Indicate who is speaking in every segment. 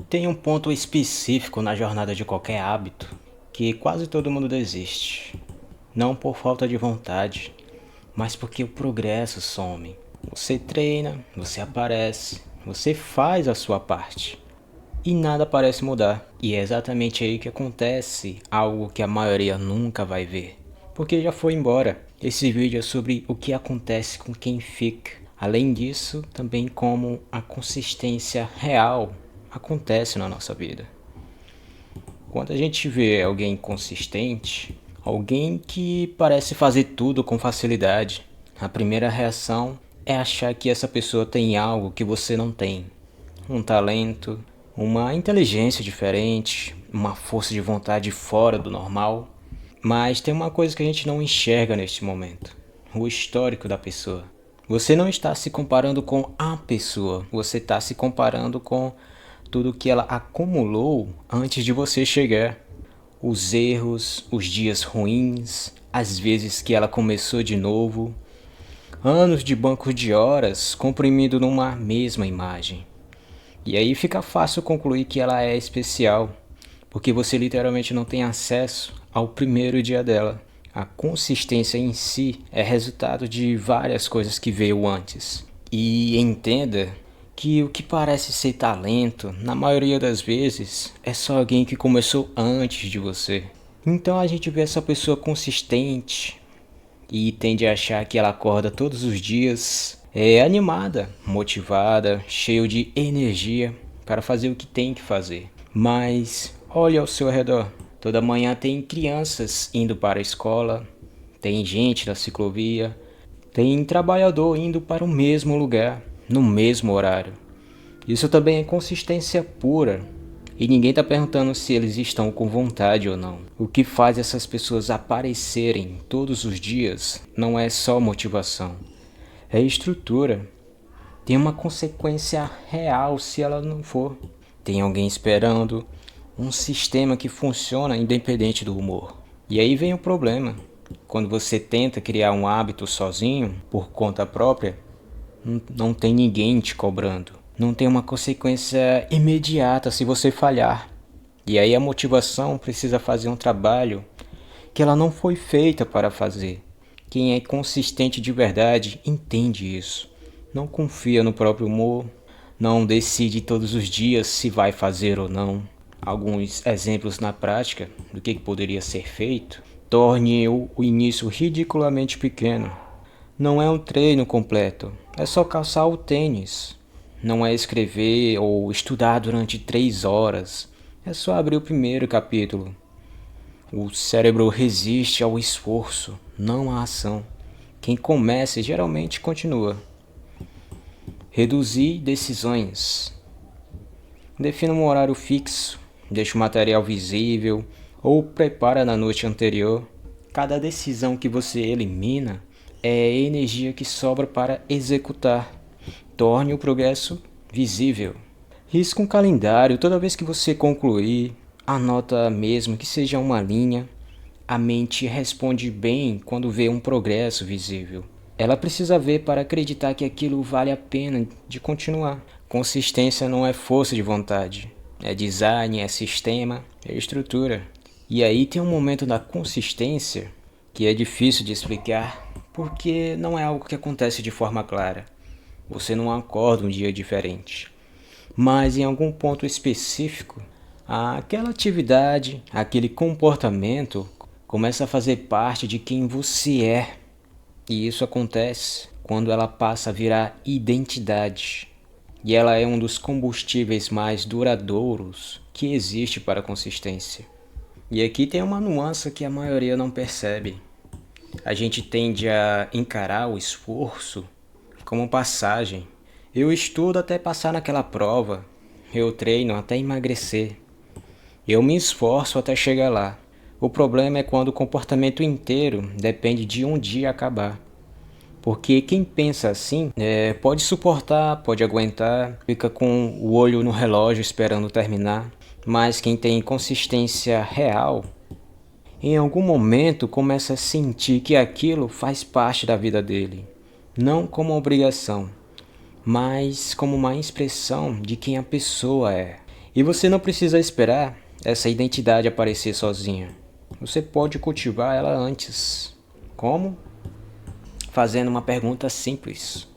Speaker 1: Tem um ponto específico na jornada de qualquer hábito que quase todo mundo desiste. Não por falta de vontade, mas porque o progresso some. Você treina, você aparece, você faz a sua parte e nada parece mudar. E é exatamente aí que acontece algo que a maioria nunca vai ver, porque já foi embora. Esse vídeo é sobre o que acontece com quem fica. Além disso, também como a consistência real acontece na nossa vida. Quando a gente vê alguém consistente, alguém que parece fazer tudo com facilidade, a primeira reação é achar que essa pessoa tem algo que você não tem. Um talento, uma inteligência diferente, uma força de vontade fora do normal. Mas tem uma coisa que a gente não enxerga neste momento: o histórico da pessoa. Você não está se comparando com a pessoa, você está se comparando com tudo que ela acumulou antes de você chegar. Os erros, os dias ruins, as vezes que ela começou de novo, anos de banco de horas comprimido numa mesma imagem. E aí fica fácil concluir que ela é especial, porque você literalmente não tem acesso ao primeiro dia dela. A consistência em si é resultado de várias coisas que veio antes. E entenda que o que parece ser talento, na maioria das vezes, é só alguém que começou antes de você. Então a gente vê essa pessoa consistente e tende a achar que ela acorda todos os dias, é animada, motivada, cheio de energia para fazer o que tem que fazer. Mas olhe ao seu redor. Toda manhã tem crianças indo para a escola, tem gente na ciclovia, tem trabalhador indo para o mesmo lugar, no mesmo horário. Isso também é consistência pura. E ninguém está perguntando se eles estão com vontade ou não. O que faz essas pessoas aparecerem todos os dias não é só motivação, é estrutura. Tem uma consequência real se ela não for. Tem alguém esperando, um sistema que funciona independente do humor. E aí vem o problema. Quando você tenta criar um hábito sozinho, por conta própria, não tem ninguém te cobrando. Não tem uma consequência imediata se você falhar. E aí a motivação precisa fazer um trabalho que ela não foi feita para fazer. Quem é consistente de verdade entende isso. Não confia no próprio humor, não decide todos os dias se vai fazer ou não. Alguns exemplos na prática do que poderia ser feito. Torne o início ridiculamente pequeno. Não é um treino completo, é só calçar o tênis. Não é escrever ou estudar durante 3 horas, é só abrir o primeiro capítulo. O cérebro resiste ao esforço, não à ação. Quem começa geralmente continua. Reduzir decisões. Defina um horário fixo, deixa o material visível ou prepara na noite anterior. Cada decisão que você elimina é energia que sobra para executar. Torne o progresso visível. Risque um calendário toda vez que você concluir. Anota mesmo que seja uma linha. A mente responde bem quando vê um progresso visível. Ela precisa ver para acreditar que aquilo vale a pena de continuar. Consistência não é força de vontade. É design, é sistema, é estrutura. E aí tem um momento da consistência que é difícil de explicar, porque não é algo que acontece de forma clara. Você não acorda um dia diferente. Mas em algum ponto específico, aquela atividade, aquele comportamento começa a fazer parte de quem você é. E isso acontece quando ela passa a virar identidade. E ela é um dos combustíveis mais duradouros que existe para a consistência. E aqui tem uma nuance que a maioria não percebe. A gente tende a encarar o esforço como passagem. Eu estudo até passar naquela prova. Eu treino até emagrecer. Eu me esforço até chegar lá. O problema é quando o comportamento inteiro depende de um dia acabar. Porque quem pensa assim pode suportar, pode aguentar, fica com o olho no relógio esperando terminar. Mas quem tem consistência real, em algum momento começa a sentir que aquilo faz parte da vida dele. Não como uma obrigação, mas como uma expressão de quem a pessoa é. E você não precisa esperar essa identidade aparecer sozinha. Você pode cultivar ela antes. Como? Fazendo uma pergunta simples.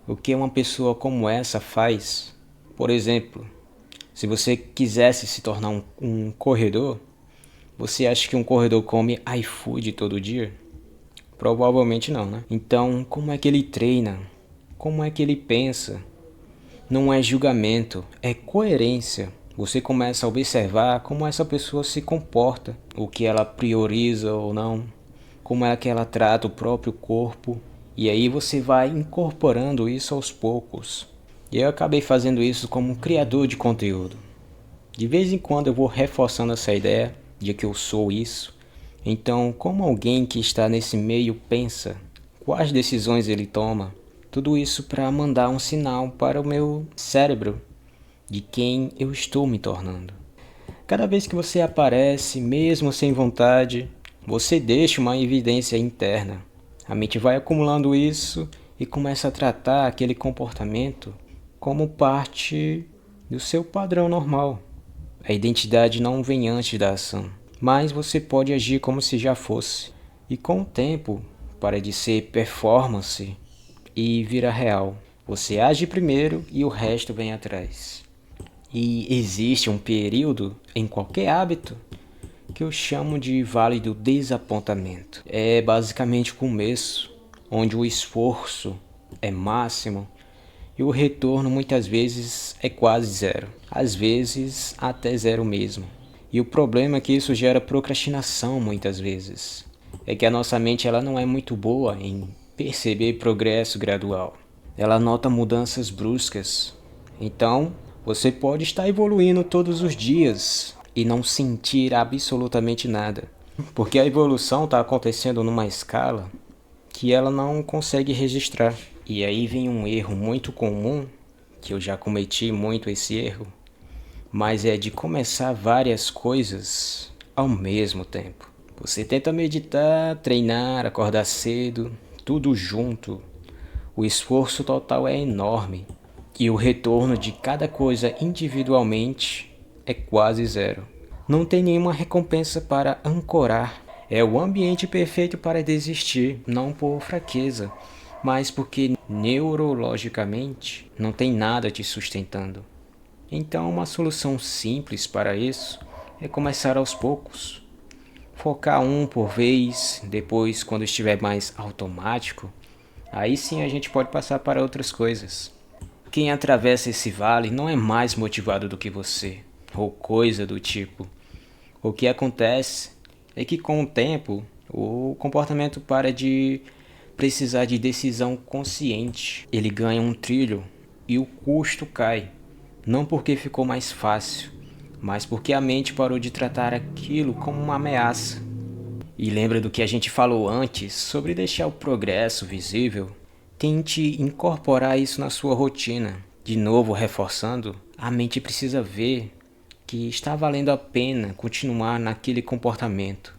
Speaker 1: O que uma pessoa como essa faz? Por exemplo, se você quisesse se tornar um corredor, você acha que um corredor come iFood todo dia? Provavelmente não, né? Então, como é que ele treina? Como é que ele pensa? Não é julgamento, é coerência. Você começa a observar como essa pessoa se comporta, o que ela prioriza ou não, como é que ela trata o próprio corpo. E aí você vai incorporando isso aos poucos. E eu acabei fazendo isso como um criador de conteúdo. De vez em quando eu vou reforçando essa ideia de que eu sou isso. Então, como alguém que está nesse meio pensa, quais decisões ele toma, tudo isso para mandar um sinal para o meu cérebro de quem eu estou me tornando. Cada vez que você aparece, mesmo sem vontade, você deixa uma evidência interna. A mente vai acumulando isso e começa a tratar aquele comportamento como parte do seu padrão normal. A identidade não vem antes da ação, mas você pode agir como se já fosse. E com o tempo, para de ser performance e vira real. Você age primeiro e o resto vem atrás. E existe um período em qualquer hábito que eu chamo de vale do desapontamento. É basicamente o começo, onde o esforço é máximo e o retorno muitas vezes é quase zero, às vezes até zero mesmo. E o problema é que isso gera procrastinação muitas vezes. É que a nossa mente ela não é muito boa em perceber progresso gradual. Ela nota mudanças bruscas. Então, você pode estar evoluindo todos os dias e não sentir absolutamente nada. Porque a evolução está acontecendo numa escala que ela não consegue registrar. E aí vem um erro muito comum, que eu já cometi muito esse erro, mas é de começar várias coisas ao mesmo tempo. Você tenta meditar, treinar, acordar cedo, tudo junto. O esforço total é enorme e o retorno de cada coisa individualmente é quase zero. Não tem nenhuma recompensa para ancorar. É o ambiente perfeito para desistir, não por fraqueza, mas porque neurologicamente não tem nada te sustentando. Então, uma solução simples para isso é começar aos poucos. Focar um por vez, depois, quando estiver mais automático, aí sim a gente pode passar para outras coisas. Quem atravessa esse vale não é mais motivado do que você, ou coisa do tipo. O que acontece é que com o tempo, o comportamento para de precisar de decisão consciente. Ele ganha um trilho e o custo cai. Não porque ficou mais fácil, mas porque a mente parou de tratar aquilo como uma ameaça. E lembra do que a gente falou antes sobre deixar o progresso visível? Tente incorporar isso na sua rotina. De novo, reforçando, a mente precisa ver que está valendo a pena continuar naquele comportamento.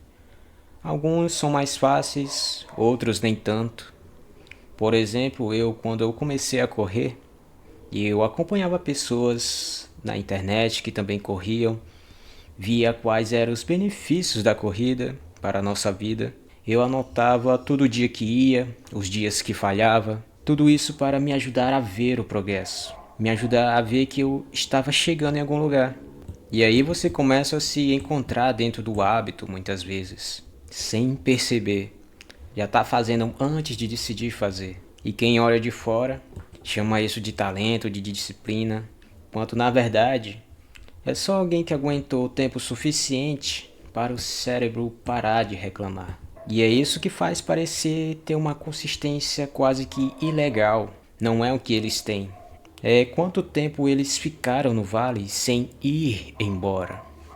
Speaker 1: Alguns são mais fáceis, outros nem tanto. Por exemplo, quando eu comecei a correr, eu acompanhava pessoas na internet que também corriam, via quais eram os benefícios da corrida para a nossa vida. Eu anotava todo dia que ia, os dias que falhava, tudo isso para me ajudar a ver o progresso, me ajudar a ver que eu estava chegando em algum lugar. E aí você começa a se encontrar dentro do hábito muitas vezes, sem perceber. Já está fazendo antes de decidir fazer. E quem olha de fora chama isso de talento, de disciplina, quanto na verdade é só alguém que aguentou o tempo suficiente para o cérebro parar de reclamar. E é isso que faz parecer ter uma consistência quase que ilegal. Não é o que eles têm. É quanto tempo eles ficaram no vale sem ir embora.